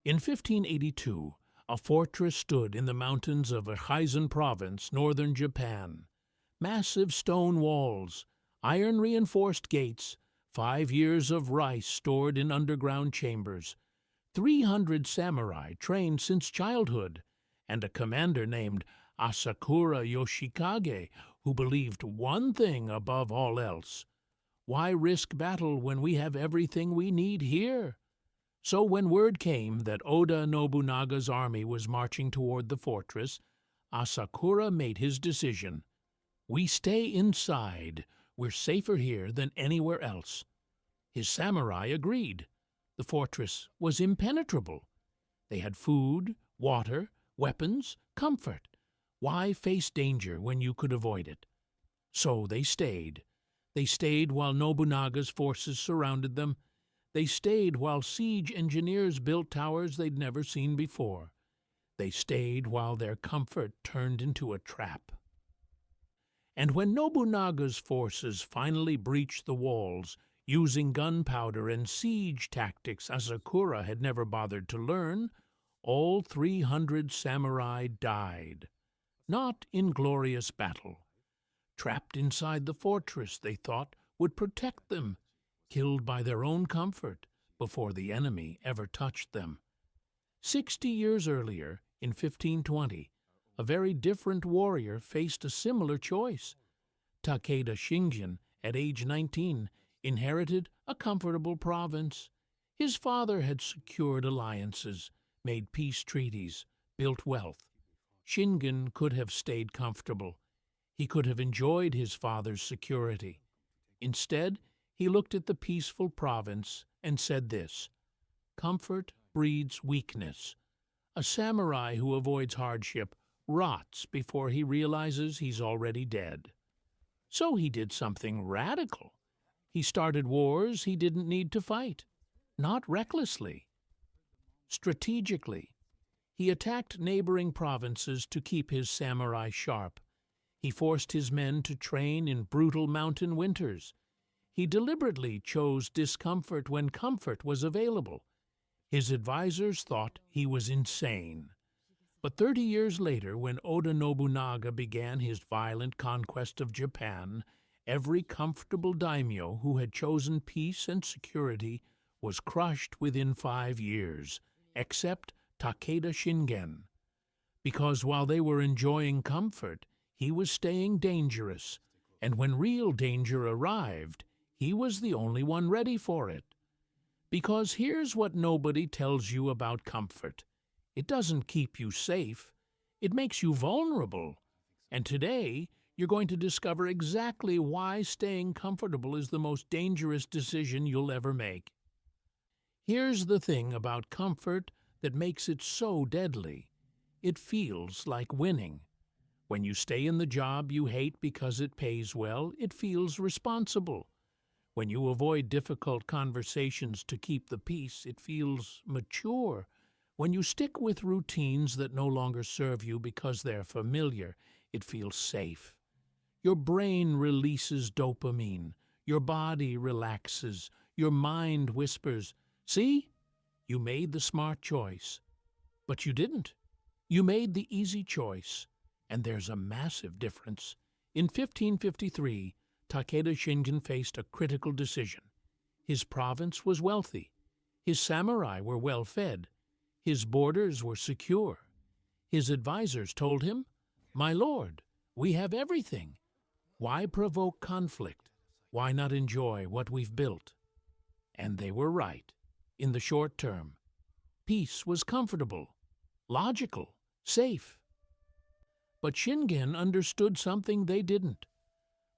In 1582, a fortress stood in the mountains of Echizen province, northern Japan. Massive stone walls, iron-reinforced gates, 5 years of rice stored in underground chambers, 300 samurai trained since childhood, and a commander named Asakura Yoshikage who believed one thing above all else. Why risk battle when we have everything we need here? So when word came that Oda Nobunaga's army was marching toward the fortress, Asakura made his decision. We stay inside. We're safer here than anywhere else. His samurai agreed. The fortress was impenetrable. They had food, water, weapons, comfort. Why face danger when you could avoid it? So they stayed. They stayed while Nobunaga's forces surrounded them. They stayed while siege engineers built towers they'd never seen before. They stayed while their comfort turned into a trap. And when Nobunaga's forces finally breached the walls, using gunpowder and siege tactics Asakura had never bothered to learn, all 300 samurai died. Not in glorious battle. Trapped inside the fortress they thought would protect them, killed by their own comfort before the enemy ever touched them. 60 years earlier, in 1520, a very different warrior faced a similar choice. Takeda Shingen, at age 19, inherited a comfortable province. His father had secured alliances, made peace treaties, built wealth. Shingen could have stayed comfortable. He could have enjoyed his father's security. Instead, he looked at the peaceful province and said this: "Comfort breeds weakness. A samurai who avoids hardship rots before he realizes he's already dead." So he did something radical. He started wars he didn't need to fight, not recklessly. Strategically, he attacked neighboring provinces to keep his samurai sharp. He forced his men to train in brutal mountain winters. He deliberately chose discomfort when comfort was available. His advisors thought he was insane. But 30 years later, when Oda Nobunaga began his violent conquest of Japan, every comfortable daimyo who had chosen peace and security was crushed within 5 years, except Takeda Shingen. Because while they were enjoying comfort, he was staying dangerous, and when real danger arrived, he was the only one ready for it. Because here's what nobody tells you about comfort. It doesn't keep you safe. It makes you vulnerable. And today, you're going to discover exactly why staying comfortable is the most dangerous decision you'll ever make. Here's the thing about comfort that makes it so deadly. It feels like winning. When you stay in the job you hate because it pays well, it feels responsible. When you avoid difficult conversations to keep the peace, it feels mature. When you stick with routines that no longer serve you because they're familiar, it feels safe. Your brain releases dopamine. Your body relaxes. Your mind whispers, "See? You made the smart choice." But you didn't. You made the easy choice. And there's a massive difference. In 1553, Takeda Shingen faced a critical decision. His province was wealthy. His samurai were well fed. His borders were secure. His advisors told him, "My lord, we have everything. Why provoke conflict? Why not enjoy what we've built?" And they were right. In the short term, peace was comfortable, logical, safe. But Shingen understood something they didn't.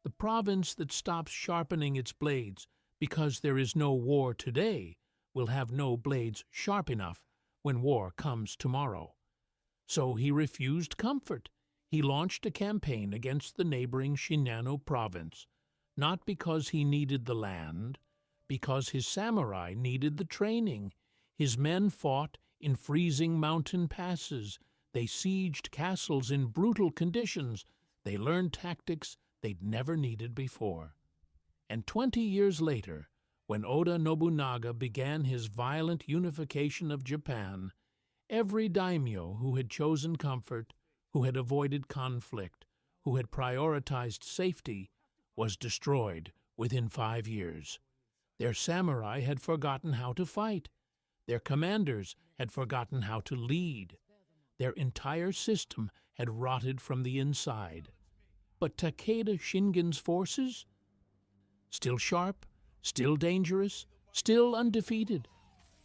The province that stops sharpening its blades because there is no war today will have no blades sharp enough when war comes tomorrow. So he refused comfort. He launched a campaign against the neighboring Shinano province, not because he needed the land, because his samurai needed the training. His men fought in freezing mountain passes. They sieged castles in brutal conditions. They learned tactics they'd never needed before. And 20 years later, When Oda Nobunaga began his violent unification of Japan, every daimyo who had chosen comfort, who had avoided conflict, who had prioritized safety, was destroyed within 5 years. Their samurai had forgotten how to fight. Their commanders had forgotten how to lead. Their entire system had rotted from the inside. But Takeda Shingen's forces? Still sharp, still dangerous, still undefeated.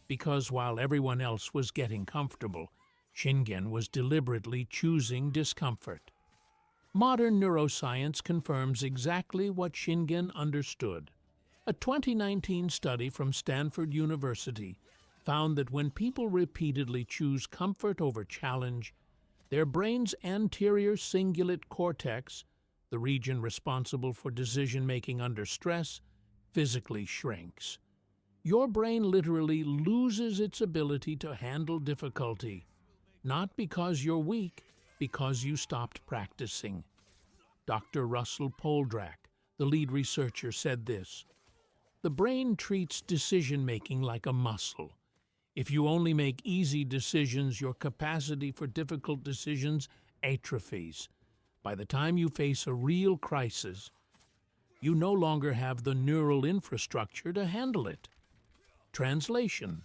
Because while everyone else was getting comfortable, Shingen was deliberately choosing discomfort. Modern neuroscience confirms exactly what Shingen understood. A 2019 study from Stanford University found that when people repeatedly choose comfort over challenge, their brain's anterior cingulate cortex, the region responsible for decision-making under stress, physically shrinks. Your brain literally loses its ability to handle difficulty, not because you're weak, because you stopped practicing. Dr. Russell Poldrack, the lead researcher, said this: "The brain treats decision-making like a muscle. If you only make easy decisions, your capacity for difficult decisions atrophies. By the time you face a real crisis, you no longer have the neural infrastructure to handle it." Translation: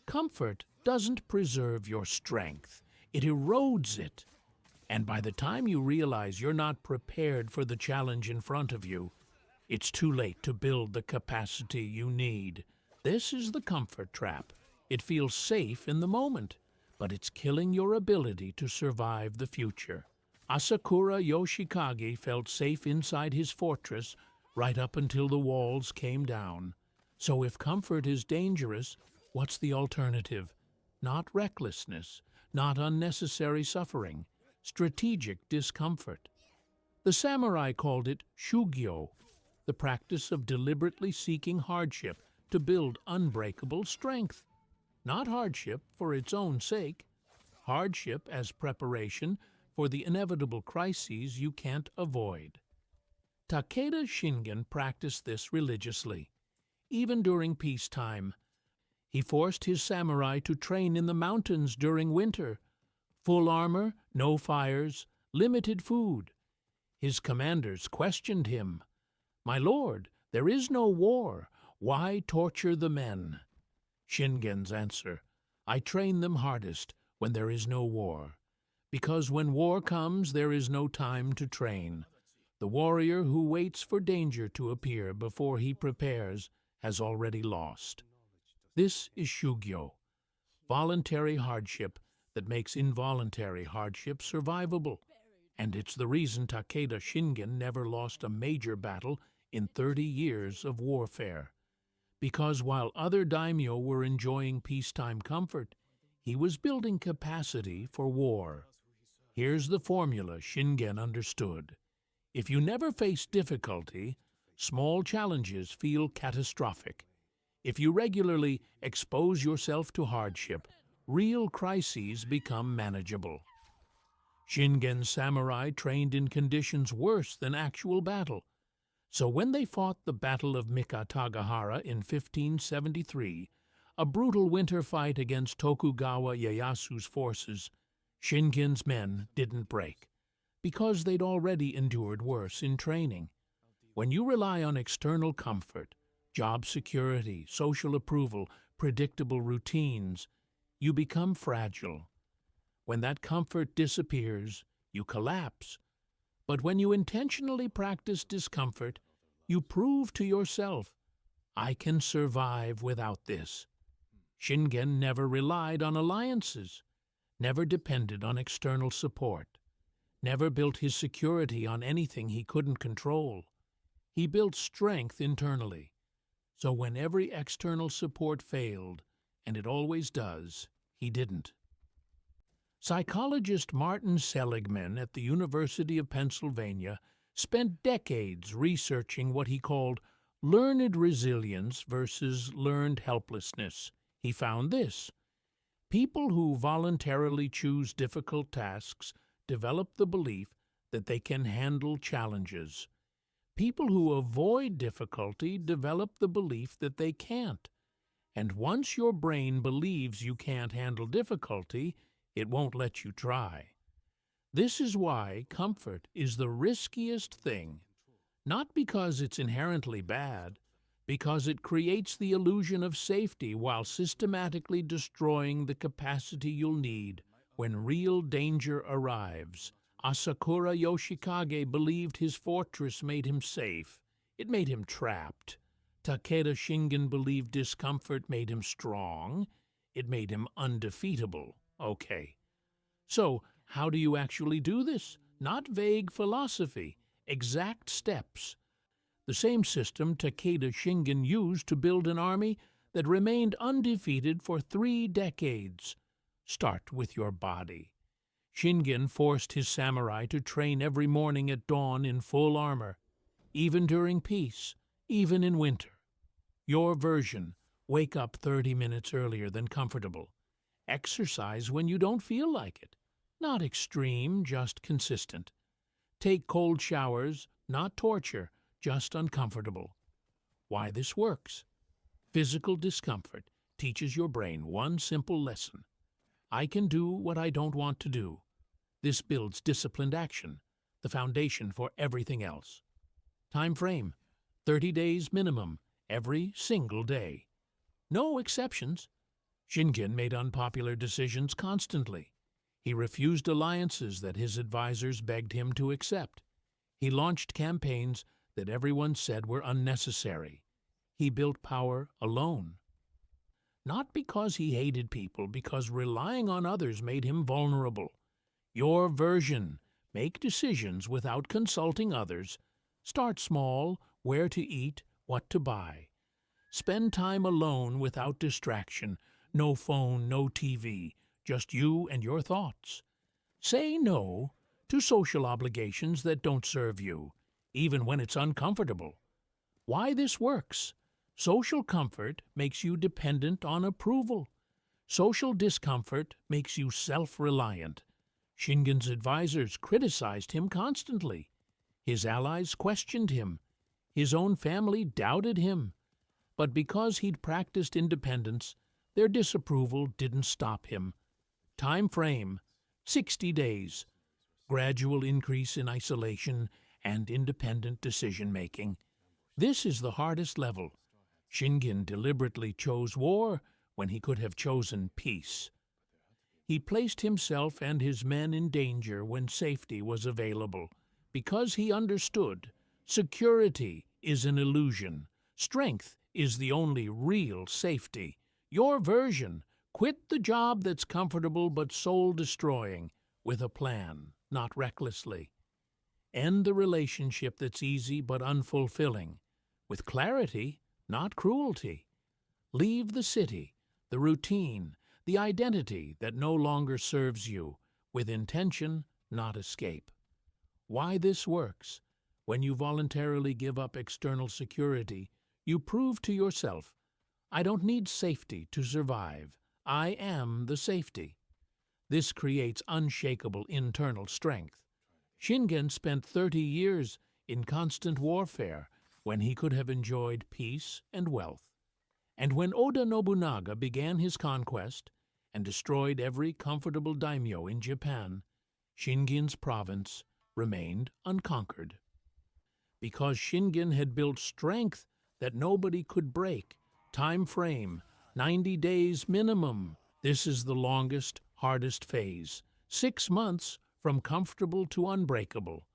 comfort doesn't preserve your strength, it erodes it. And by the time you realize you're not prepared for the challenge in front of you, it's too late to build the capacity you need. This is the comfort trap. It feels safe in the moment, but it's killing your ability to survive the future. Asakura Yoshikage felt safe inside his fortress right up until the walls came down. So if comfort is dangerous, what's the alternative? Not recklessness, not unnecessary suffering, strategic discomfort. The samurai called it shugyo, the practice of deliberately seeking hardship to build unbreakable strength. Not hardship for its own sake, hardship as preparation for the inevitable crises you can't avoid. Takeda Shingen practiced this religiously. Even during peacetime, he forced his samurai to train in the mountains during winter. Full armor, no fires, limited food. His commanders questioned him. "My lord, there is no war. Why torture the men?" Shingen's answer: "I train them hardest when there is no war. Because when war comes, there is no time to train. The warrior who waits for danger to appear before he prepares has already lost." This is shugyo, voluntary hardship that makes involuntary hardship survivable. And it's the reason Takeda Shingen never lost a major battle in 30 years of warfare. Because while other daimyo were enjoying peacetime comfort, he was building capacity for war. Here's the formula Shingen understood. If you never face difficulty, small challenges feel catastrophic. If you regularly expose yourself to hardship, real crises become manageable. Shingen's samurai trained in conditions worse than actual battle. So when they fought the Battle of Mikatagahara in 1573, a brutal winter fight against Tokugawa Ieyasu's forces, Shingen's men didn't break, because they'd already endured worse in training. When you rely on external comfort, job security, social approval, predictable routines, you become fragile. When that comfort disappears, you collapse. But when you intentionally practice discomfort, you prove to yourself, "I can survive without this." Shingen never relied on alliances, never depended on external support, never built his security on anything he couldn't control. He built strength internally. So when every external support failed, and it always does, he didn't. Psychologist Martin Seligman at the University of Pennsylvania spent decades researching what he called learned resilience versus learned helplessness. He found this: people who voluntarily choose difficult tasks develop the belief that they can handle challenges. People who avoid difficulty develop the belief that they can't. And once your brain believes you can't handle difficulty, it won't let you try. This is why comfort is the riskiest thing, not because it's inherently bad, because it creates the illusion of safety while systematically destroying the capacity you'll need when real danger arrives. Asakura Yoshikage believed his fortress made him safe. It made him trapped. Takeda Shingen believed discomfort made him strong. It made him undefeatable. Okay. So, how do you actually do this? Not vague philosophy, exact steps. The same system Takeda Shingen used to build an army that remained undefeated for 3 decades. Start with your body. Shingen forced his samurai to train every morning at dawn in full armor, even during peace, even in winter. Your version: wake up 30 minutes earlier than comfortable. Exercise when you don't feel like it. Not extreme, just consistent. Take cold showers, not torture, just uncomfortable. Why this works? Physical discomfort teaches your brain one simple lesson. I can do what I don't want to do. This builds disciplined action, the foundation for everything else. Time frame: 30 days minimum, every single day. No exceptions. Shingen made unpopular decisions constantly. He refused alliances that his advisors begged him to accept. He launched campaigns that everyone said were unnecessary. He built power alone. Not because he hated people, because relying on others made him vulnerable. Your version: make decisions without consulting others. Start small: where to eat, what to buy. Spend time alone without distraction. No phone, no TV, just you and your thoughts. Say no to social obligations that don't serve you, even when it's uncomfortable. Why this works? Social comfort makes you dependent on approval. Social discomfort makes you self-reliant. Shingen's advisors criticized him constantly. His allies questioned him. His own family doubted him. But because he'd practiced independence, their disapproval didn't stop him. Time frame: 60 days. Gradual increase in isolation and independent decision-making. This is the hardest level. Shingen deliberately chose war when he could have chosen peace. He placed himself and his men in danger when safety was available, because he understood security is an illusion. Strength is the only real safety. Your version: quit the job that's comfortable but soul-destroying, with a plan, not recklessly. End the relationship that's easy but unfulfilling, with clarity, not cruelty. Leave the city, the routine, the identity that no longer serves you, with intention, not escape. Why this works? When you voluntarily give up external security, you prove to yourself, I don't need safety to survive. I am the safety. This creates unshakable internal strength. Shingen spent 30 years in constant warfare when he could have enjoyed peace and wealth. And when Oda Nobunaga began his conquest and destroyed every comfortable daimyo in Japan, Shingen's province remained unconquered. Because Shingen had built strength that nobody could break. Time frame: 90 days minimum. This is the longest, hardest phase. 6 months from comfortable to unbreakable.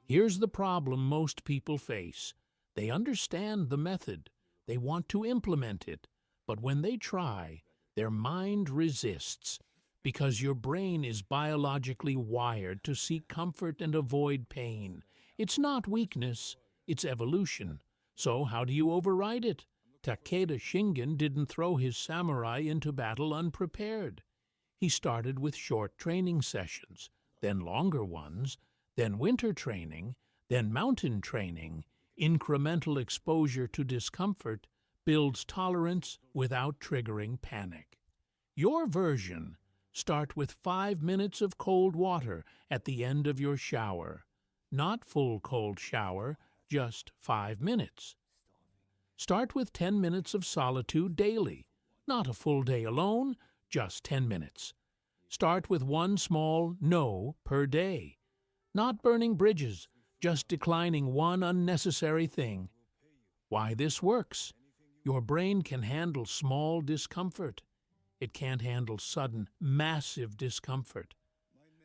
Here's the problem most people face. They understand the method. They want to implement it. But when they try, their mind resists, because your brain is biologically wired to seek comfort and avoid pain. It's not weakness, it's evolution. So how do you override it? Takeda Shingen didn't throw his samurai into battle unprepared. He started with short training sessions, then longer ones, then winter training, then mountain training. Incremental exposure to discomfort builds tolerance without triggering panic. Your version: start with 5 minutes of cold water at the end of your shower. Not full cold shower, just 5 minutes. Start with 10 minutes of solitude daily, not a full day alone, just 10 minutes. Start with one small no per day. Not burning bridges, just declining one unnecessary thing. Why this works? Your brain can handle small discomfort. It can't handle sudden, massive discomfort.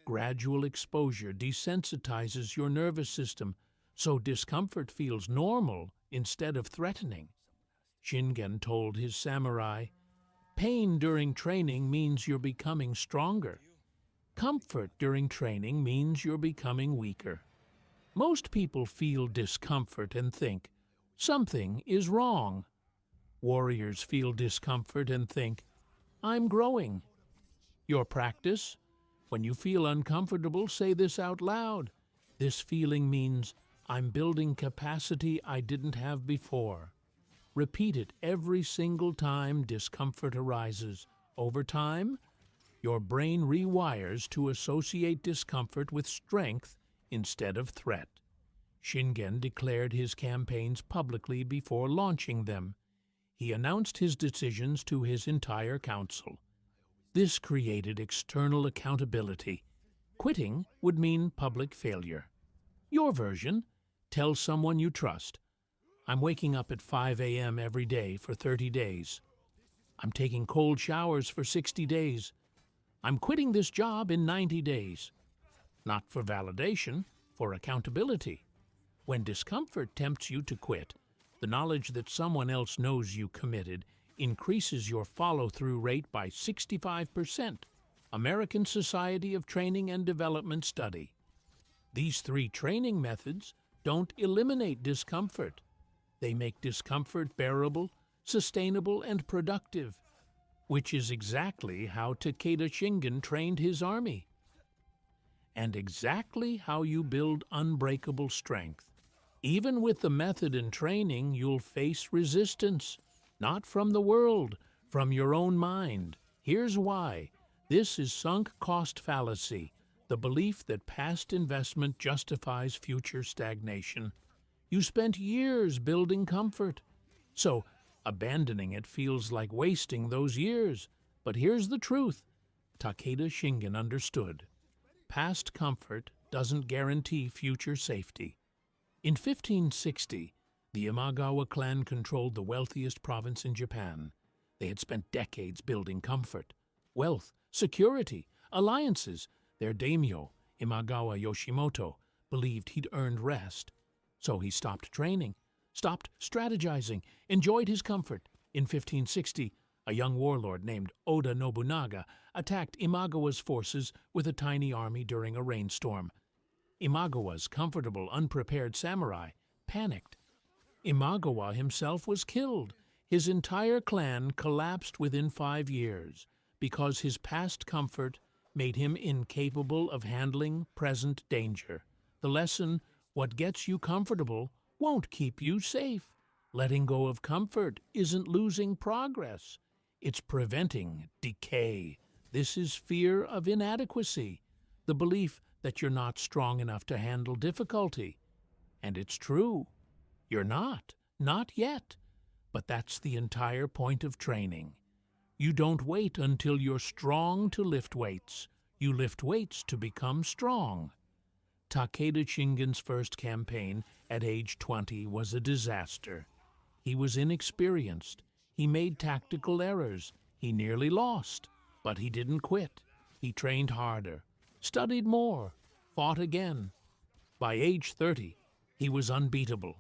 Gradual exposure desensitizes your nervous system, so discomfort feels normal instead of threatening. Shingen told his samurai, "Pain during training means you're becoming stronger. Comfort during training means you're becoming weaker." Most people feel discomfort and think, something is wrong. Warriors feel discomfort and think, I'm growing. Your practice? When you feel uncomfortable, say this out loud. This feeling means I'm building capacity I didn't have before. Repeat it every single time discomfort arises. Over time, your brain rewires to associate discomfort with strength instead of threat. Shingen declared his campaigns publicly before launching them. He announced his decisions to his entire council. This created external accountability. Quitting would mean public failure. Your version? Tell someone you trust. I'm waking up at 5 a.m. every day for 30 days. I'm taking cold showers for 60 days. I'm quitting this job in 90 days. Not for validation, for accountability. When discomfort tempts you to quit, the knowledge that someone else knows you committed increases your follow-through rate by 65%. American Society of Training and Development study. These 3 training methods don't eliminate discomfort. They make discomfort bearable, sustainable, and productive, which is exactly how Takeda Shingen trained his army. And exactly how you build unbreakable strength. Even with the method and training, you'll face resistance. Not from the world, from your own mind. Here's why. This is sunk cost fallacy, the belief that past investment justifies future stagnation. You spent years building comfort, so abandoning it feels like wasting those years. But here's the truth. Takeda Shingen understood. Past comfort doesn't guarantee future safety. In 1560, the Imagawa clan controlled the wealthiest province in Japan. They had spent decades building comfort, wealth, security, alliances. Their daimyo, Imagawa Yoshimoto, believed he'd earned rest. So he stopped training, stopped strategizing, enjoyed his comfort. In 1560, a young warlord named Oda Nobunaga attacked Imagawa's forces with a tiny army during a rainstorm. Imagawa's comfortable, unprepared samurai panicked. Imagawa himself was killed. His entire clan collapsed within 5 years because his past comfort made him incapable of handling present danger. The lesson, what gets you comfortable won't keep you safe. Letting go of comfort isn't losing progress. It's preventing decay. This is fear of inadequacy, the belief that you're not strong enough to handle difficulty. And it's true. You're not yet. But that's the entire point of training. You don't wait until you're strong to lift weights. You lift weights to become strong. Takeda Shingen's first campaign at age 20 was a disaster. He was inexperienced. He made tactical errors. He nearly lost. But he didn't quit. He trained harder, studied more, fought again. By age 30, he was unbeatable.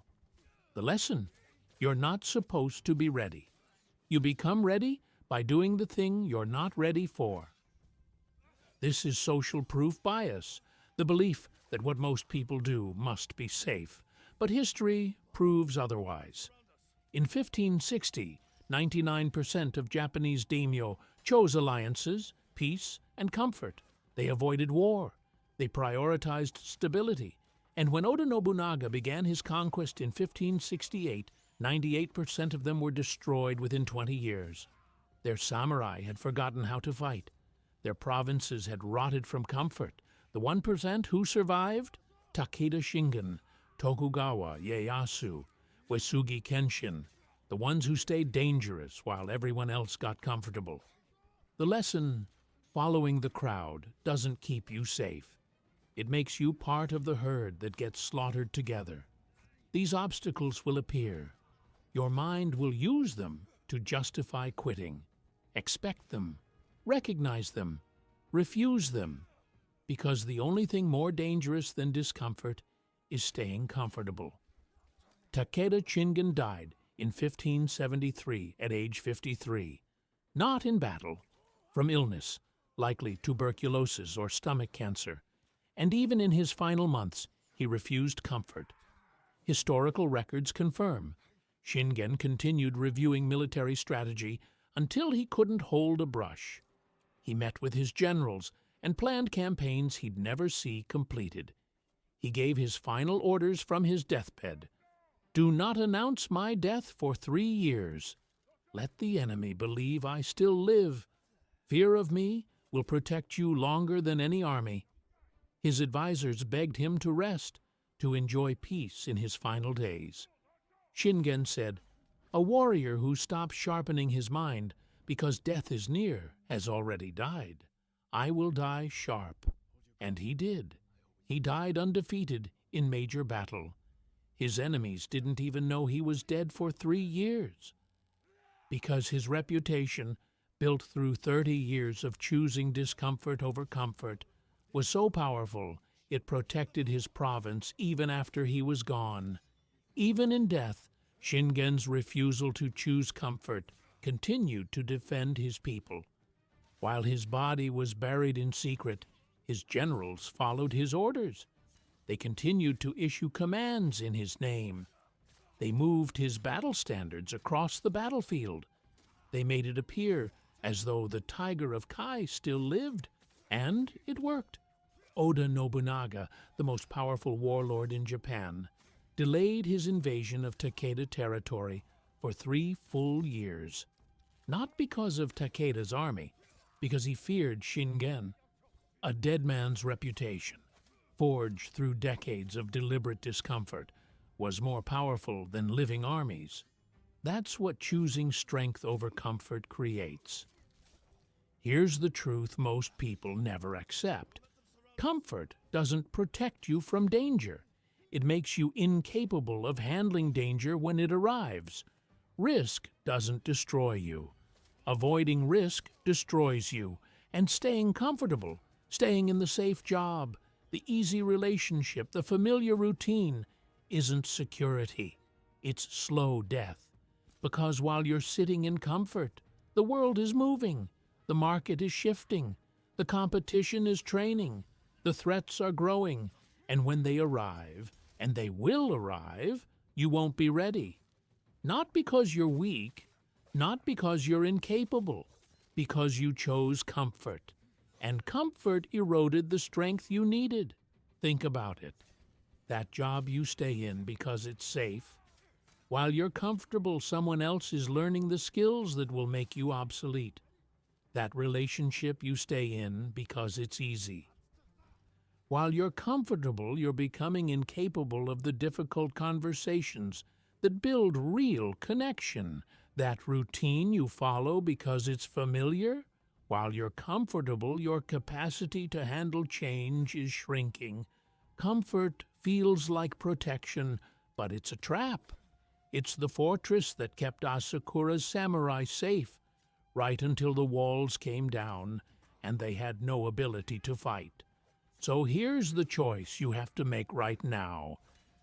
The lesson: you're not supposed to be ready. You become ready by doing the thing you're not ready for. This is social proof bias, the belief that what most people do must be safe. But history proves otherwise. In 1560, 99% of Japanese daimyo chose alliances, peace, and comfort. They avoided war. They prioritized stability. And when Oda Nobunaga began his conquest in 1568, 98% of them were destroyed within 20 years. Their samurai had forgotten how to fight. Their provinces had rotted from comfort. The 1% who survived? Takeda Shingen Tokugawa Ieyasu, Uesugi Kenshin, the ones who stayed dangerous while everyone else got comfortable. The lesson, following the crowd, doesn't keep you safe. It makes you part of the herd that gets slaughtered together. These obstacles will appear. Your mind will use them to justify quitting. Expect them, recognize them, refuse them, because the only thing more dangerous than discomfort is staying comfortable. Takeda Shingen died in 1573 at age 53, not in battle, from illness, likely tuberculosis or stomach cancer, and even in his final months he refused comfort. Historical records confirm Shingen continued reviewing military strategy until he couldn't hold a brush. He met with his generals and planned campaigns he'd never see completed. He gave his final orders from his deathbed. "Do not announce my death for 3 years. Let the enemy believe I still live. Fear of me will protect you longer than any army." His advisors begged him to rest, to enjoy peace in his final days. Shingen said, "A warrior who stops sharpening his mind because death is near has already died. I will die sharp." And he did. He died undefeated in major battle. His enemies didn't even know he was dead for 3 years. Because his reputation, built through 30 years of choosing discomfort over comfort, was so powerful it protected his province even after he was gone. Even in death, Shingen's refusal to choose comfort continued to defend his people. While his body was buried in secret, his generals followed his orders. They continued to issue commands in his name. They moved his battle standards across the battlefield. They made it appear as though the Tiger of Kai still lived, and it worked. Oda Nobunaga, the most powerful warlord in Japan, delayed his invasion of Takeda territory for 3 full years. Not because of Takeda's army, because he feared Shingen. A dead man's reputation, forged through decades of deliberate discomfort, was more powerful than living armies. That's what choosing strength over comfort creates. Here's the truth most people never accept. Comfort doesn't protect you from danger. It makes you incapable of handling danger when it arrives. Risk doesn't destroy you. Avoiding risk destroys you, and staying comfortable, staying in the safe job, the easy relationship, the familiar routine, isn't security. It's slow death. Because while you're sitting in comfort, the world is moving, the market is shifting, the competition is training, the threats are growing, and when they arrive, and they will arrive, you won't be ready. Not because you're weak, not because you're incapable, because you chose comfort. And comfort eroded the strength you needed. Think about it. That job you stay in because it's safe. While you're comfortable, someone else is learning the skills that will make you obsolete. That relationship you stay in because it's easy. While you're comfortable, you're becoming incapable of the difficult conversations that build real connection. That routine you follow because it's familiar. While you're comfortable, your capacity to handle change is shrinking. Comfort feels like protection, but it's a trap. It's the fortress that kept Asakura's samurai safe, right until the walls came down and they had no ability to fight. So here's the choice you have to make right now.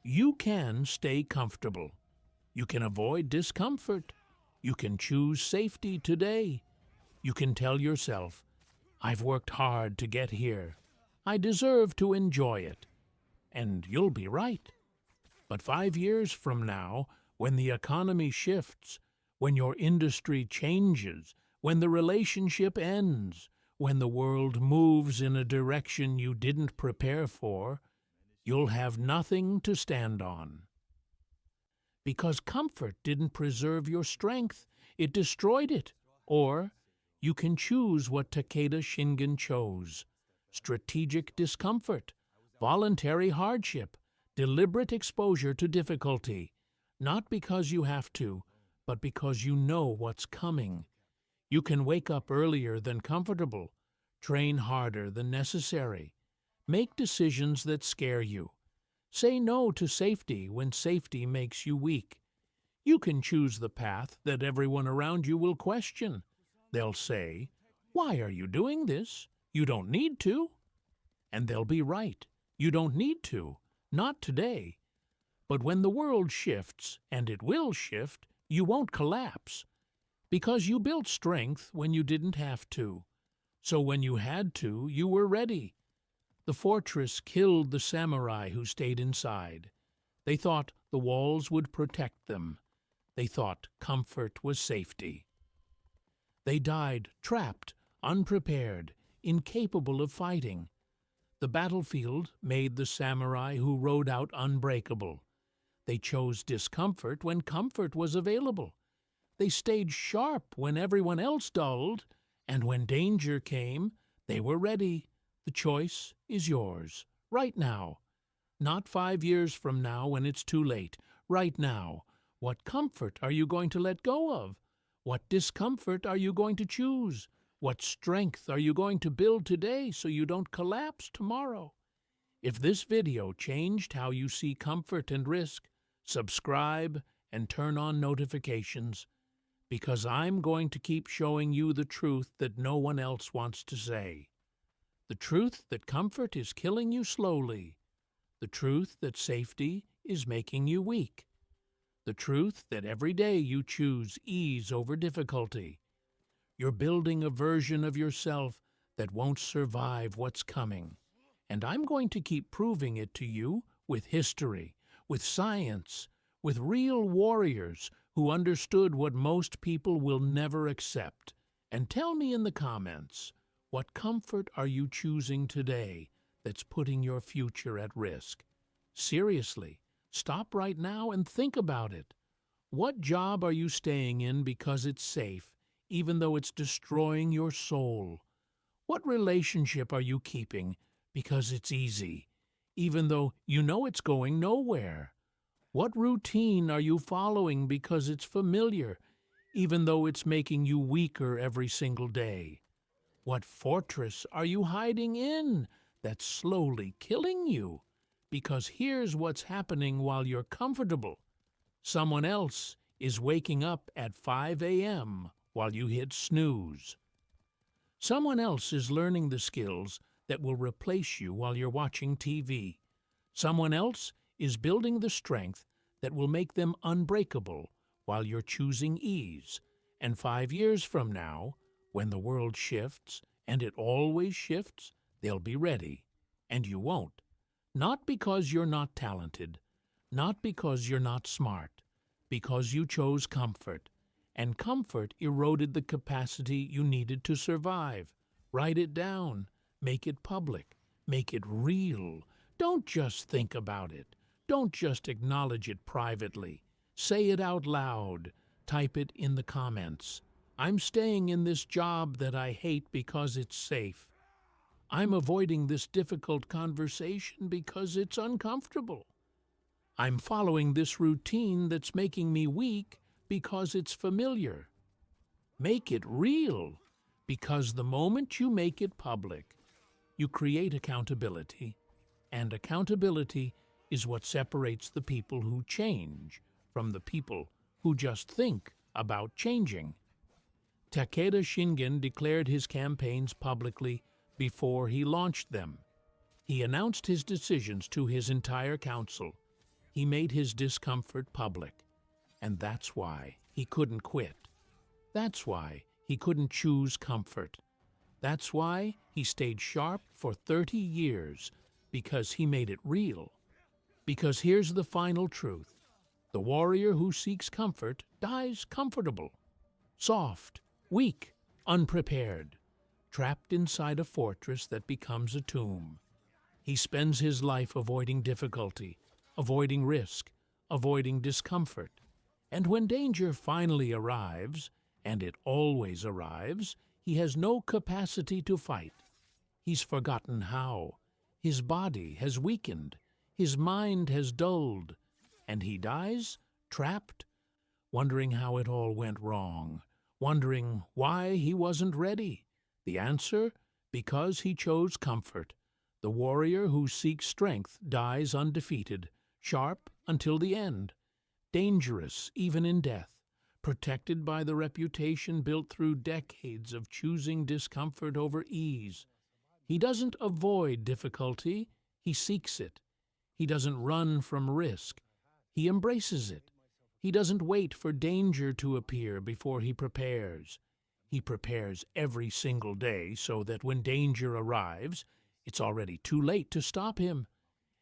You can stay comfortable. You can avoid discomfort. You can choose safety today. You can tell yourself, "I've worked hard to get here. I deserve to enjoy it." And you'll be right. But 5 years from now, when the economy shifts, when your industry changes, when the relationship ends, when the world moves in a direction you didn't prepare for, you'll have nothing to stand on. Because comfort didn't preserve your strength, it destroyed it. Or you can choose what Takeda Shingen chose: strategic discomfort, voluntary hardship, Deliberate exposure to difficulty, not because you have to, but because you know what's coming. You can wake up earlier than comfortable, train harder than necessary, make decisions that scare you. Say no to safety when safety makes you weak. You can choose the path that everyone around you will question. They'll say, "Why are you doing this? You don't need to." And they'll be right. You don't need to. Not today. But when the world shifts, and it will shift, you won't collapse. Because you built strength when you didn't have to. So when you had to, you were ready. The fortress killed the samurai who stayed inside. They thought the walls would protect them. They thought comfort was safety. They died trapped, unprepared, incapable of fighting. The battlefield made the samurai who rode out unbreakable. They chose discomfort when comfort was available. They stayed sharp when everyone else dulled, and when danger came, they were ready. The choice is yours, right now. Not 5 years from now when it's too late. Right now. What comfort are you going to let go of? What discomfort are you going to choose? What strength are you going to build today so you don't collapse tomorrow? If this video changed how you see comfort and risk, subscribe and turn on notifications, because I'm going to keep showing you the truth that no one else wants to say. The truth that comfort is killing you slowly. The truth that safety is making you weak. The truth that every day you choose ease over difficulty. You're building a version of yourself that won't survive what's coming. And I'm going to keep proving it to you with history, with science, with real warriors who understood what most people will never accept. And tell me in the comments, what comfort are you choosing today that's putting your future at risk? Seriously, stop right now and think about it. What job are you staying in because it's safe, even though it's destroying your soul? What relationship are you keeping because it's easy, even though you know it's going nowhere? What routine are you following because it's familiar, even though it's making you weaker every single day? What fortress are you hiding in that's slowly killing you? Because here's what's happening while you're comfortable. Someone else is waking up at 5 a.m. while you hit snooze. Someone else is learning the skills that will replace you while you're watching TV. Someone else is building the strength that will make them unbreakable while you're choosing ease. And 5 years from now, when the world shifts, and it always shifts, they'll be ready, and you won't. Not because you're not talented, not because you're not smart, because you chose comfort, and comfort eroded the capacity you needed to survive. Write it down, make it public, make it real. Don't just think about it. Don't just acknowledge it privately. Say it out loud. Type it in the comments. I'm staying in this job that I hate because it's safe. I'm avoiding this difficult conversation because it's uncomfortable. I'm following this routine that's making me weak because it's familiar. Make it real, because the moment you make it public, you create accountability, and accountability is what separates the people who change from the people who just think about changing. Takeda Shingen declared his campaigns publicly before he launched them. He announced his decisions to his entire council. He made his discomfort public. And that's why he couldn't quit. That's why he couldn't choose comfort. That's why he stayed sharp for 30 years, because he made it real. Because here's the final truth. The warrior who seeks comfort dies comfortable, soft, weak, unprepared, trapped inside a fortress that becomes a tomb. He spends his life avoiding difficulty, avoiding risk, avoiding discomfort. And when danger finally arrives, and it always arrives, he has no capacity to fight. He's forgotten how. His body has weakened. His mind has dulled, and he dies trapped, wondering how it all went wrong, wondering why he wasn't ready. The answer? Because he chose comfort. The warrior who seeks strength dies undefeated, sharp until the end, dangerous even in death, protected by the reputation built through decades of choosing discomfort over ease. He doesn't avoid difficulty, he seeks it. He doesn't run from risk, he embraces it. He doesn't wait for danger to appear before he prepares. He prepares every single day so that when danger arrives, it's already too late to stop him.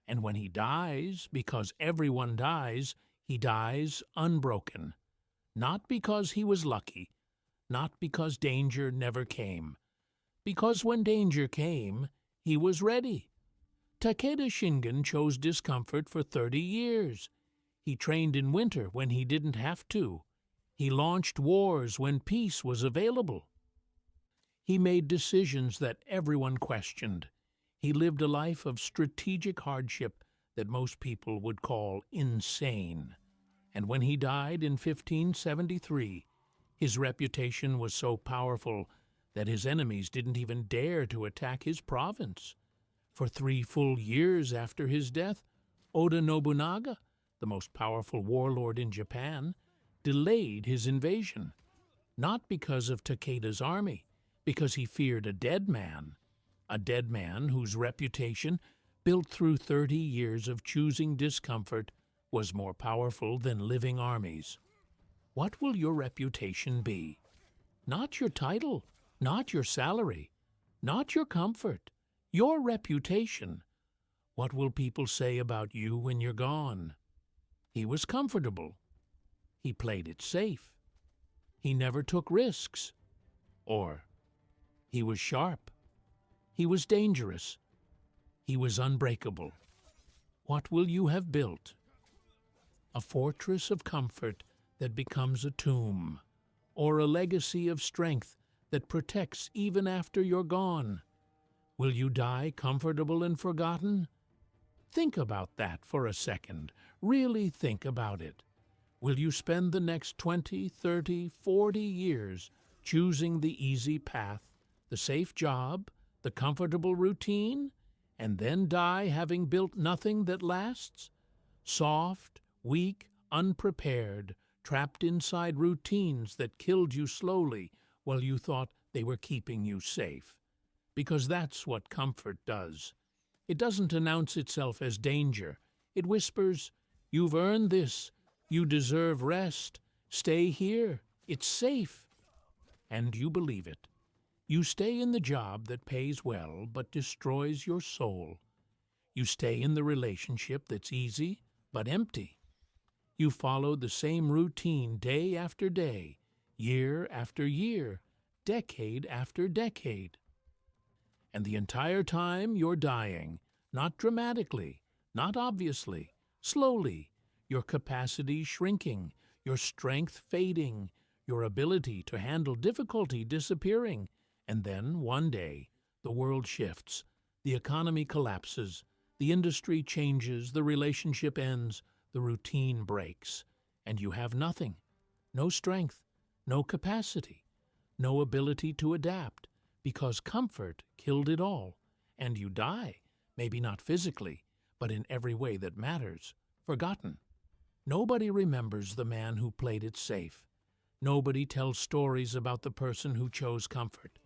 And when he dies, because everyone dies, he dies unbroken. Not because he was lucky, not because danger never came. Because when danger came, he was ready. Takeda Shingen chose discomfort for 30 years. He trained in winter when he didn't have to. He launched wars when peace was available. He made decisions that everyone questioned. He lived a life of strategic hardship that most people would call insane. And when he died in 1573, his reputation was so powerful that his enemies didn't even dare to attack his province. For 3 full years after his death, Oda Nobunaga, the most powerful warlord in Japan, delayed his invasion, not because of Takeda's army, because he feared a dead man whose reputation, built through 30 years of choosing discomfort, was more powerful than living armies. What will your reputation be? Not your title, not your salary, not your comfort, your reputation. What will people say about you when you're gone? He was comfortable. He played it safe. He never took risks. Or he was sharp. He was dangerous. He was unbreakable. What will you have built? A fortress of comfort that becomes a tomb, or a legacy of strength that protects even after you're gone? Will you die comfortable and forgotten? Think about that for a second. Really think about it. Will you spend the next 20, 30, 40 years choosing the easy path, the safe job, the comfortable routine, and then die having built nothing that lasts? Soft, weak, unprepared, trapped inside routines that killed you slowly while you thought they were keeping you safe. Because that's what comfort does. It doesn't announce itself as danger. It whispers, "You've earned this. You deserve rest. Stay here. It's safe." And you believe it. You stay in the job that pays well but destroys your soul. You stay in the relationship that's easy but empty. You follow the same routine day after day, year after year, decade after decade. And the entire time you're dying, not dramatically, not obviously, slowly, your capacity shrinking, your strength fading, your ability to handle difficulty disappearing. And then, one day, the world shifts, the economy collapses, the industry changes, the relationship ends, the routine breaks, and you have nothing. No strength, no capacity, no ability to adapt, because comfort killed it all, and you die, maybe not physically, but in every way that matters, forgotten. Nobody remembers the man who played it safe. Nobody tells stories about the person who chose comfort.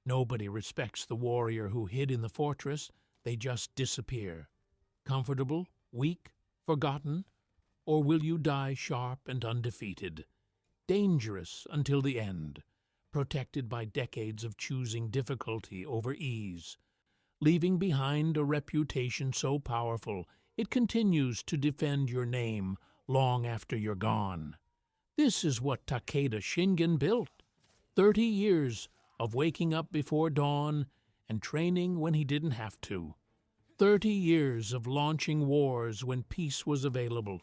Nobody respects the warrior who hid in the fortress. They just disappear. Comfortable, weak, forgotten, or will you die sharp and undefeated, dangerous until the end, protected by decades of choosing difficulty over ease, leaving behind a reputation so powerful it continues to defend your name long after you're gone? This is what Takeda Shingen built. 30 years of waking up before dawn and training when he didn't have to. 30 years of launching wars when peace was available.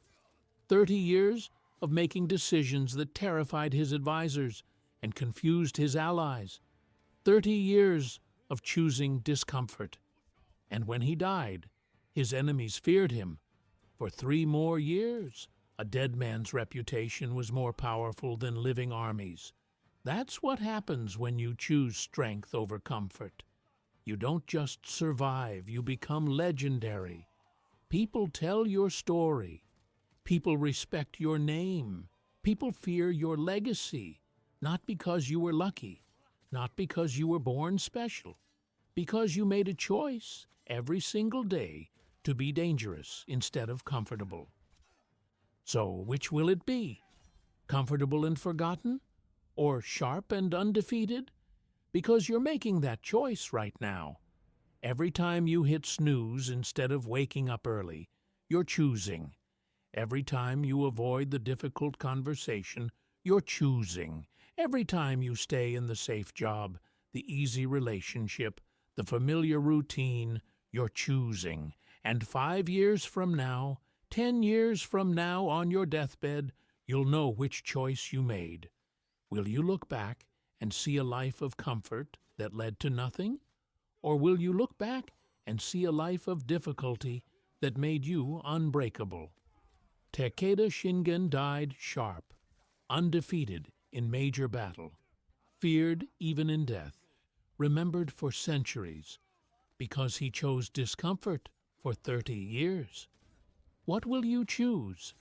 30 years of making decisions that terrified his advisors and confused his allies. 30 years of choosing discomfort. And when he died, His enemies feared him. For 3 more years, a dead man's reputation was more powerful than living armies. That's what happens when you choose strength over comfort. You don't just survive, you become legendary. People tell your story. People respect your name. People fear your legacy, not because you were lucky, not because you were born special, because you made a choice every single day to be dangerous instead of comfortable. So which will it be? Comfortable and forgotten? Or sharp and undefeated? Because you're making that choice right now. Every time you hit snooze instead of waking up early, you're choosing. Every time you avoid the difficult conversation, you're choosing. Every time you stay in the safe job, the easy relationship, the familiar routine, you're choosing. And 5 years from now, 10 years from now on your deathbed, you'll know which choice you made. Will you look back and see a life of comfort that led to nothing? Or will you look back and see a life of difficulty that made you unbreakable? Takeda Shingen died sharp, undefeated in major battle, feared even in death, remembered for centuries, because he chose discomfort for 30 years. What will you choose?